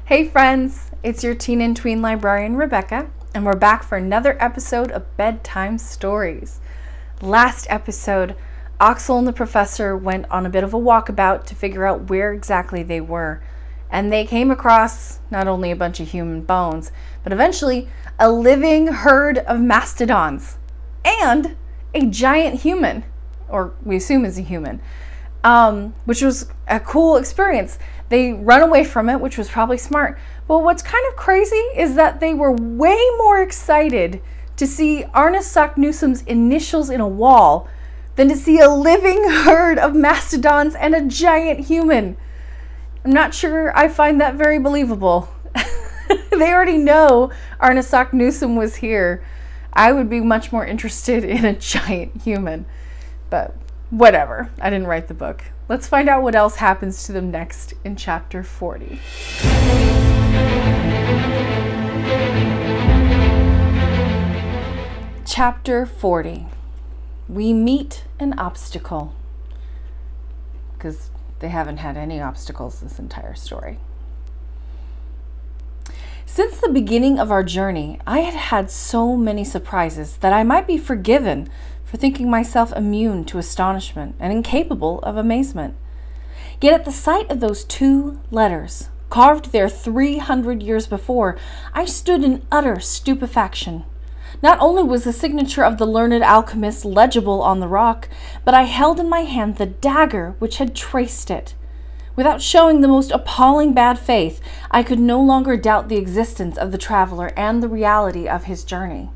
Hey friends, it's your teen and tween librarian Rebecca, and we're back for another episode of Bedtime Stories. Last episode, Axel and the professor went on a bit of a walkabout to figure out where exactly they were, and they came across not only a bunch of human bones, but eventually a living herd of mastodons and a giant human, or we assume is a human, which was a cool experience. They run away from it, which was probably smart. But what's kind of crazy is that they were way more excited to see Arne Saknussum's initials in a wall than to see a living herd of mastodons and a giant human. I'm not sure I find that very believable. They already know Arne Saknussum was here. I would be much more interested in a giant human. But whatever, I didn't write the book. Let's find out what else happens to them next in chapter 40. Chapter 40. We meet an obstacle. Because they haven't had any obstacles this entire story. Since the beginning of our journey, I had had so many surprises that I might be forgiven for thinking myself immune to astonishment and incapable of amazement. Yet at the sight of those two letters, carved there 300 years before, I stood in utter stupefaction. Not only was the signature of the learned alchemist legible on the rock, but I held in my hand the dagger which had traced it. Without showing the most appalling bad faith, I could no longer doubt the existence of the traveler and the reality of his journey.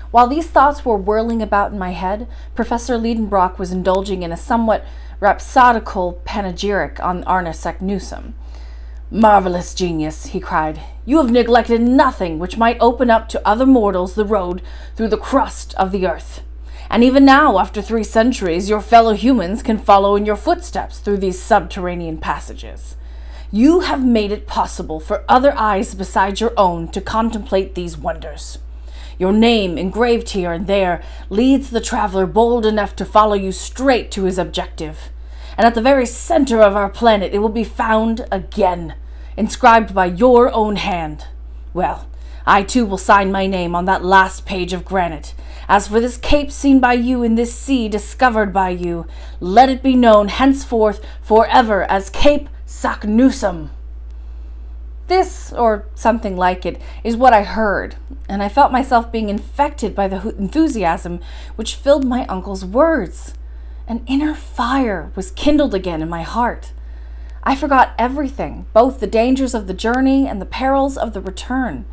While these thoughts were whirling about in my head, Professor Liedenbrock was indulging in a somewhat rhapsodical panegyric on Arne Saknussum. "Marvelous genius," he cried. "You have neglected nothing which might open up to other mortals the road through the crust of the earth. And even now, after 3 centuries, your fellow humans can follow in your footsteps through these subterranean passages. You have made it possible for other eyes besides your own to contemplate these wonders. Your name, engraved here and there, leads the traveler bold enough to follow you straight to his objective. And at the very center of our planet it will be found again, inscribed by your own hand. Well, I too will sign my name on that last page of granite. As for this cape seen by you and this sea discovered by you, let it be known henceforth forever as Cape Saknussum." This, or something like it, is what I heard, and I felt myself being infected by the enthusiasm which filled my uncle's words. An inner fire was kindled again in my heart. I forgot everything, both the dangers of the journey and the perils of the return.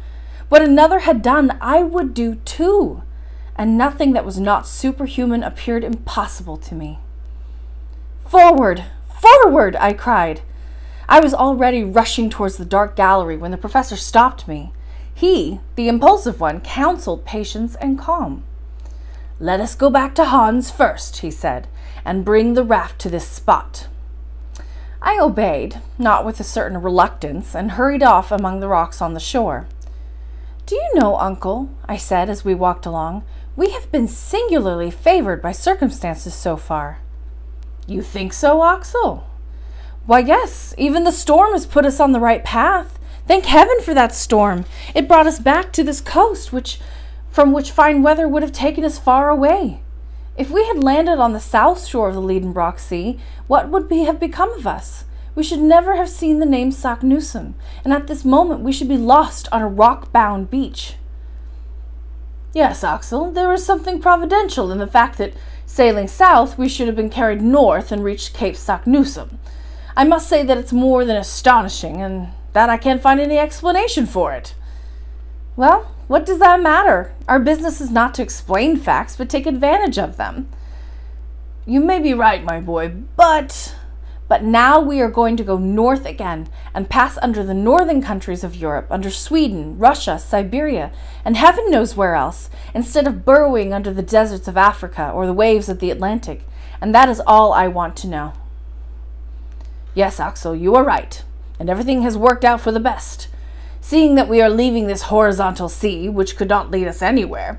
What another had done, I would do too, and nothing that was not superhuman appeared impossible to me. "Forward! Forward!" I cried. I was already rushing towards the dark gallery when the professor stopped me. He, the impulsive one, counseled patience and calm. "Let us go back to Hans first," he said, "and bring the raft to this spot." I obeyed, not with a certain reluctance, and hurried off among the rocks on the shore. "Do you know, Uncle," I said as we walked along, "we have been singularly favored by circumstances so far." "You think so, Axel?" "Why, yes, even the storm has put us on the right path. Thank heaven for that storm. It brought us back to this coast, from which fine weather would have taken us far away. If we had landed on the south shore of the Liedenbrock Sea, what would have become of us? We should never have seen the name Saknussum, and at this moment we should be lost on a rock-bound beach." "Yes, Axel, there is something providential in the fact that, sailing south, we should have been carried north and reached Cape Saknussum. I must say that it's more than astonishing, and that I can't find any explanation for it." "Well, what does that matter? Our business is not to explain facts, but take advantage of them." "You may be right, my boy, but now we are going to go north again, and pass under the northern countries of Europe, under Sweden, Russia, Siberia, and heaven knows where else, instead of burrowing under the deserts of Africa or the waves of the Atlantic, and that is all I want to know." "Yes, Axel, you are right, and everything has worked out for the best. Seeing that we are leaving this horizontal sea, which could not lead us anywhere,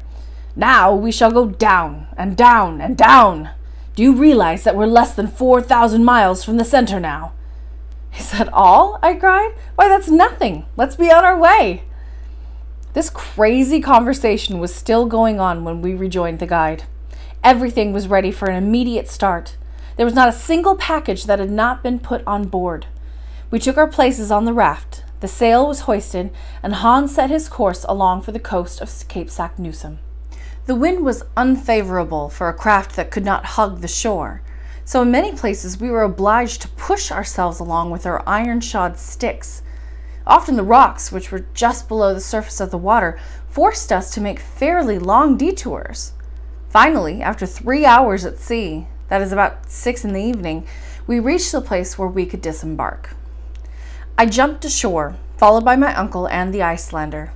now we shall go down and down and down. Do you realize that we're less than 4,000 miles from the center now?" Is that all? I cried. Why, that's nothing. Let's be on our way. This crazy conversation was still going on when we rejoined the guide. Everything was ready for an immediate start. There was not a single package that had not been put on board. We took our places on the raft. The sail was hoisted, and Hans set his course along for the coast of Cape Saknussemm. The wind was unfavorable for a craft that could not hug the shore, so in many places we were obliged to push ourselves along with our iron-shod sticks. Often the rocks, which were just below the surface of the water, forced us to make fairly long detours. Finally, after 3 hours at sea, that is about 6 in the evening, we reached the place where we could disembark. I jumped ashore, followed by my uncle and the Icelander.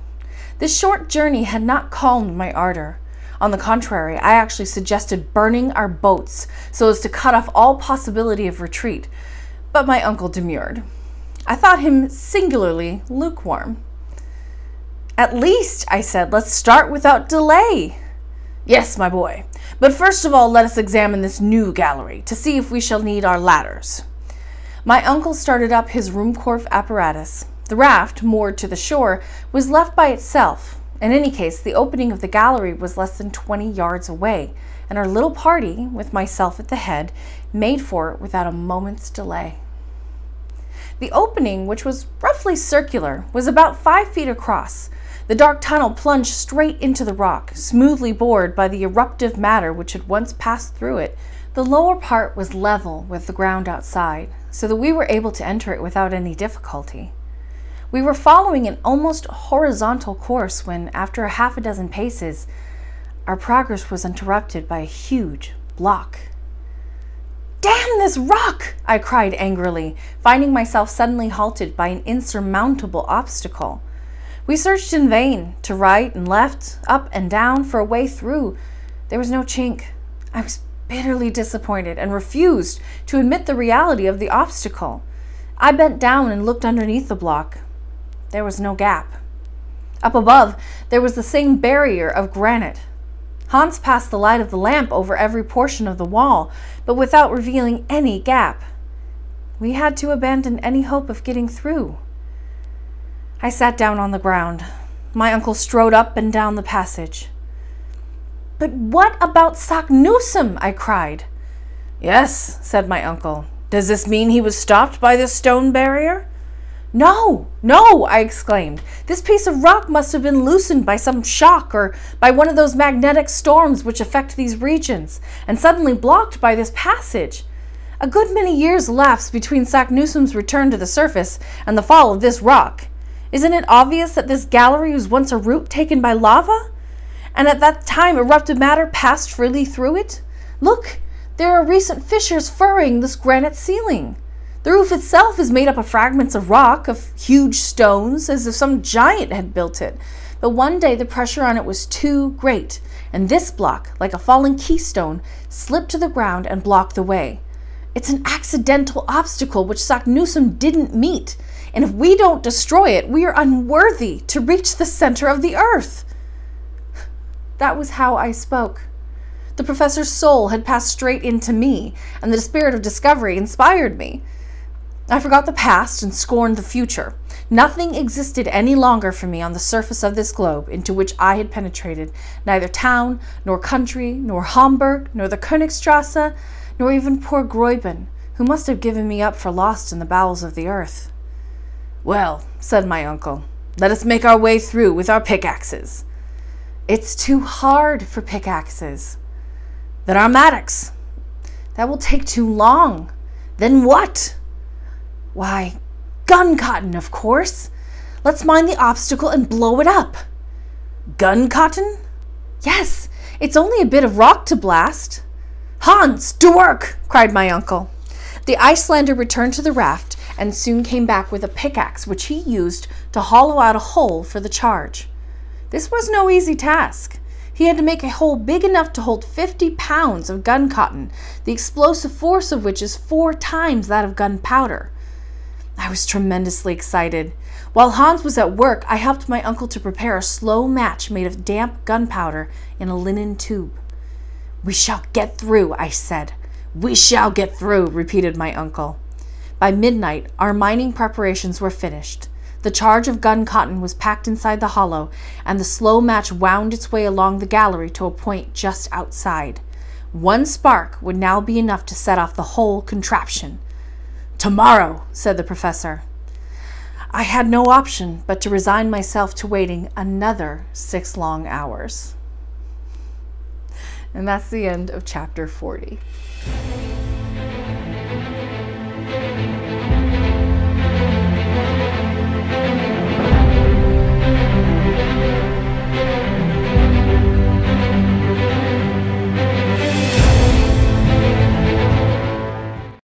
This short journey had not calmed my ardor. On the contrary, I actually suggested burning our boats so as to cut off all possibility of retreat, but my uncle demurred. I thought him singularly lukewarm. "At least," I said, "let's start without delay." "Yes, my boy, but first of all let us examine this new gallery to see if we shall need our ladders." My uncle started up his Ruhmkorff apparatus. The raft, moored to the shore, was left by itself. In any case, the opening of the gallery was less than 20 yards away, and our little party, with myself at the head, made for it without a moment's delay. The opening, which was roughly circular, was about 5 feet across. The dark tunnel plunged straight into the rock, smoothly bored by the eruptive matter which had once passed through it. The lower part was level with the ground outside, so that we were able to enter it without any difficulty. We were following an almost horizontal course when, after a half a dozen paces, our progress was interrupted by a huge block. "Damn this rock!" I cried angrily, finding myself suddenly halted by an insurmountable obstacle. We searched in vain, to right and left, up and down, for a way through. There was no chink. I was bitterly disappointed and refused to admit the reality of the obstacle. I bent down and looked underneath the block. There was no gap. Up above, there was the same barrier of granite. Hans passed the light of the lamp over every portion of the wall, but without revealing any gap. We had to abandon any hope of getting through. I sat down on the ground. My uncle strode up and down the passage. "But what about Saknussemm?" I cried. "Yes," said my uncle. "Does this mean he was stopped by this stone barrier?" "No, no," I exclaimed. "This piece of rock must have been loosened by some shock or by one of those magnetic storms which affect these regions, and suddenly blocked by this passage. A good many years elapsed between Saknussemm's return to the surface and the fall of this rock. Isn't it obvious that this gallery was once a route taken by lava? And at that time eruptive matter passed freely through it? Look, there are recent fissures furrowing this granite ceiling. The roof itself is made up of fragments of rock, of huge stones, as if some giant had built it. But one day the pressure on it was too great, and this block, like a falling keystone, slipped to the ground and blocked the way. It's an accidental obstacle which Saknussemm didn't meet, and if we don't destroy it, we are unworthy to reach the center of the earth." That was how I spoke. The professor's soul had passed straight into me, and the spirit of discovery inspired me. I forgot the past and scorned the future. Nothing existed any longer for me on the surface of this globe into which I had penetrated, neither town, nor country, nor Hamburg, nor the Königstrasse, nor even poor Gräuben, who must have given me up for lost in the bowels of the earth. "Well," said my uncle, "let us make our way through with our pickaxes." "It's too hard for pickaxes." "Then our mattocks." "That will take too long." "Then what?" "Why, gun cotton, of course. Let's mine the obstacle and blow it up." "Gun cotton?" "Yes, it's only a bit of rock to blast." "Hans, to work!" cried my uncle. The Icelander returned to the raft and soon came back with a pickaxe which he used to hollow out a hole for the charge. This was no easy task. He had to make a hole big enough to hold 50 pounds of gun cotton, the explosive force of which is 4 times that of gunpowder. I was tremendously excited. While Hans was at work, I helped my uncle to prepare a slow match made of damp gunpowder in a linen tube. "We shall get through," I said. "We shall get through," repeated my uncle. By midnight, our mining preparations were finished. The charge of gun cotton was packed inside the hollow, and the slow match wound its way along the gallery to a point just outside. One spark would now be enough to set off the whole contraption. "Tomorrow," said the professor. I had no option but to resign myself to waiting another 6 long hours. And that's the end of chapter 40.